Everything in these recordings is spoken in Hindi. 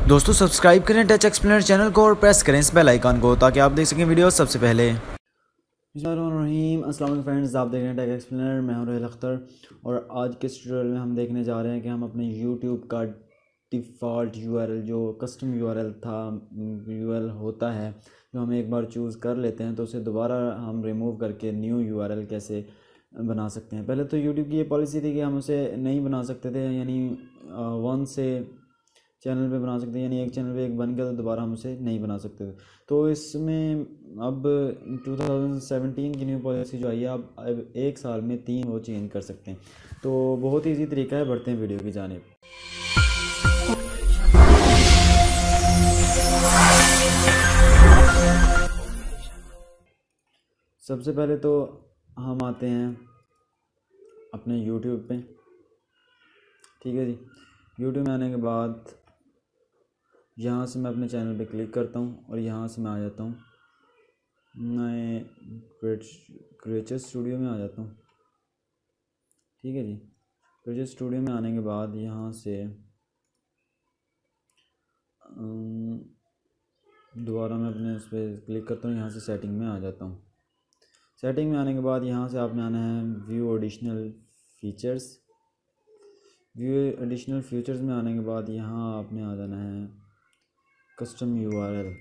दोस्तों सब्सक्राइब करें टच एक्सप्लेनर चैनल को और प्रेस करें इस बेल आइकन को ताकि आप देख सकें वीडियो सबसे पहले। अस्सलाम फ्रेंड्स, आप देख रहे हैं टेक एक्सप्लेनर। मैं हूं रोहिल अख्तर और आज के ट्यूटोरियल में हम देखने जा रहे हैं कि हम अपने यूट्यूब का डिफ़ॉल्ट यूआरएल जो कस्टम यूआरएल था यूआरएल होता है जो हम एक बार चूज़ कर लेते हैं तो उसे दोबारा हम रिमूव करके न्यू यूआरएल कैसे बना सकते हैं। पहले तो यूट्यूब की ये पॉलिसी थी कि हम उसे नहीं बना सकते थे, यानी वन से चैनल पे बना सकते हैं, यानी एक चैनल पे एक बन गया तो दोबारा हम उसे नहीं बना सकते थे। तो इसमें अब 2017 की न्यू पॉलिसी जो आई है, अब एक साल में 3 वो चेंज कर सकते हैं। तो बहुत ही ईजी तरीका है, बढ़ते हैं वीडियो की जानिब। सबसे पहले तो हम आते हैं अपने यूट्यूब पे। ठीक है जी, यूट्यूब में आने के बाद यहाँ से मैं अपने चैनल पे क्लिक करता हूँ और यहाँ से मैं आ जाता हूँ नए क्रिएचर स्टूडियो में आ जाता हूँ। ठीक है जी, क्रिएचर स्टूडियो में आने के बाद यहाँ से दोबारा मैं अपने उस पर क्लिक करता हूँ, यहाँ से सेटिंग में आ जाता हूँ। सेटिंग में आने के बाद यहाँ से आपने आना है view additional features. View additional features में आने के बाद यहाँ आपने आ जाना है कस्टम यूआरएल।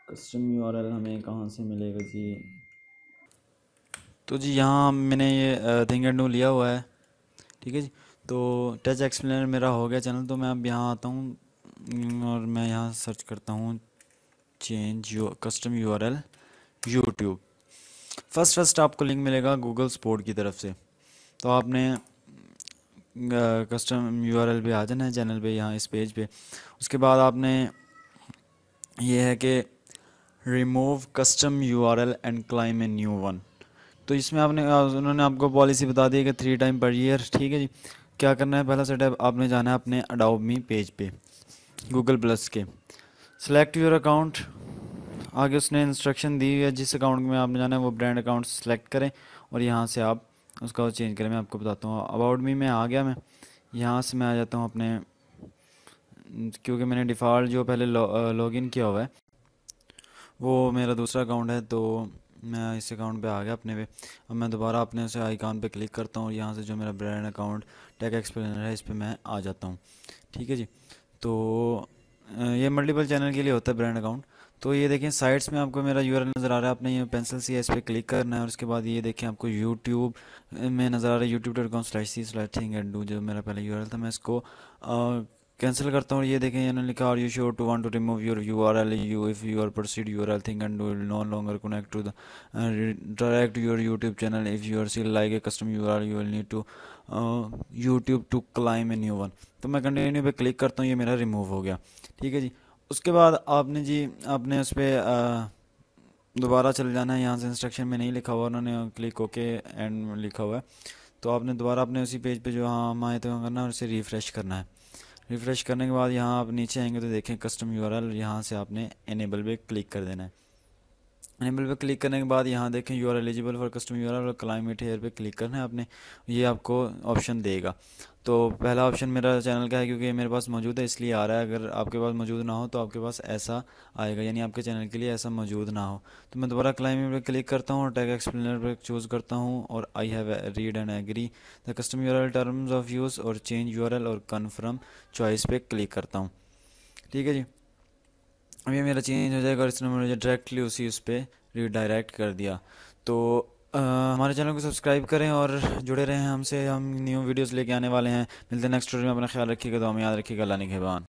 कस्टम यूआरएल हमें कहाँ से मिलेगा जी? तो जी यहाँ मैंने ये थिंक एंड डू लिया हुआ है। ठीक है जी, तो टच एक्सप्लेनर मेरा हो गया चैनल, तो मैं अब यहाँ आता हूँ और मैं यहाँ सर्च करता हूँ change custom URL YouTube. First आपको लिंक मिलेगा गूगल सपोर्ट की तरफ से। तो आपने कस्टम यूआरएल पे आ जाना है चैनल पे, यहाँ इस पेज पे। उसके बाद आपने ये है कि remove custom URL and climb a new one. तो इसमें उन्होंने आपको पॉलिसी बता दी है कि 3 टाइम पर ईयर। ठीक है जी, क्या करना है, पहला स्टेप आपने जाना है अपने अडोब मी पेज पे गूगल प्लस के। सिलेक्ट योर अकाउंट, आगे उसने इंस्ट्रक्शन दी हुई है जिस अकाउंट में आपने जाना है वो ब्रांड अकाउंट सेलेक्ट करें और यहाँ से आप उसका चेंज करें। मैं आपको बताता हूँ। अबाउट मी में आ गया मैं, यहाँ से मैं आ जाता हूँ अपने, क्योंकि मैंने डिफ़ॉल्ट जो पहले लॉगिन किया हुआ है वो मेरा दूसरा अकाउंट है, तो मैं इस अकाउंट पे आ गया अपने पे। अब मैं दोबारा अपने उसे आइकॉन पे क्लिक करता हूँ और यहाँ से जो मेरा ब्रांड अकाउंट टेक एक्सप्लेनर है इस पर मैं आ जाता हूँ। ठीक है जी, तो ये मल्टीपल चैनल के लिए होता है ब्रांड अकाउंट। तो ये देखें साइट्स में आपको मेरा यूआरएल नज़र आ रहा है, आपने ये पेंसिल सी इस पर क्लिक करना है और उसके बाद ये देखें आपको यूट्यूब में नज़र आ रहा है youtube.com/c/thinganddou। जो मेरा पहले यूआरएल था मैं इसको कैंसिल करता हूँ। ये देखें इन्होंने लिखा are you sure to want to remove your URL you if you are proceed URL think and will no longer connect to the direct your YouTube channel if you are still like a custom URL you will need to YouTube to claim a new one. तो मैं कंटिन्यू पे क्लिक करता हूँ, ये मेरा रिमूव हो गया। ठीक है जी, उसके बाद आपने उस पर दोबारा चले जाना है। यहाँ से इंस्ट्रक्शन में नहीं लिखा हुआ, उन्होंने क्लिक होके एंड लिखा हुआ है। तो आपने दोबारा अपने उसी पेज पे जो हम आए थे करना है और इसे रिफ़्रेश करना है। रिफ़्रेश करने के बाद यहाँ आप नीचे आएंगे तो देखें कस्टम यूआरएल, यहाँ से आपने इनेबल पे क्लिक कर देना है। इनेबल पे क्लिक करने के बाद यहाँ देखें you are eligible for custom URL और क्लाइमेट हेयर पे क्लिक करना है आपने, ये आपको ऑप्शन देगा। तो पहला ऑप्शन मेरा चैनल का है क्योंकि ये मेरे पास मौजूद है इसलिए आ रहा है। अगर आपके पास मौजूद ना हो तो आपके पास ऐसा आएगा, यानी आपके चैनल के लिए ऐसा मौजूद ना हो। तो मैं दोबारा क्लाइमेट पे क्लिक करता हूँ और टैग एक्सप्लेनर पर चूज़ करता हूँ और I have read and agree the custom URL terms of use और चेंज यूआरएल और कन्फर्म चॉइस पे क्लिक करता हूँ। ठीक है जी, अब ये मेरा चेंज हो जाएगा और इसने मुझे डायरेक्टली उस पर रीडायरेक्ट कर दिया। तो हमारे चैनल को सब्सक्राइब करें और जुड़े रहें हमसे, हम न्यू वीडियोस लेके आने वाले हैं। मिलते हैं नेक्स्ट वीडियो में, अपना ख्याल रखिएगा, तो हमें याद रखिएगा। अल्लाह निगहबान।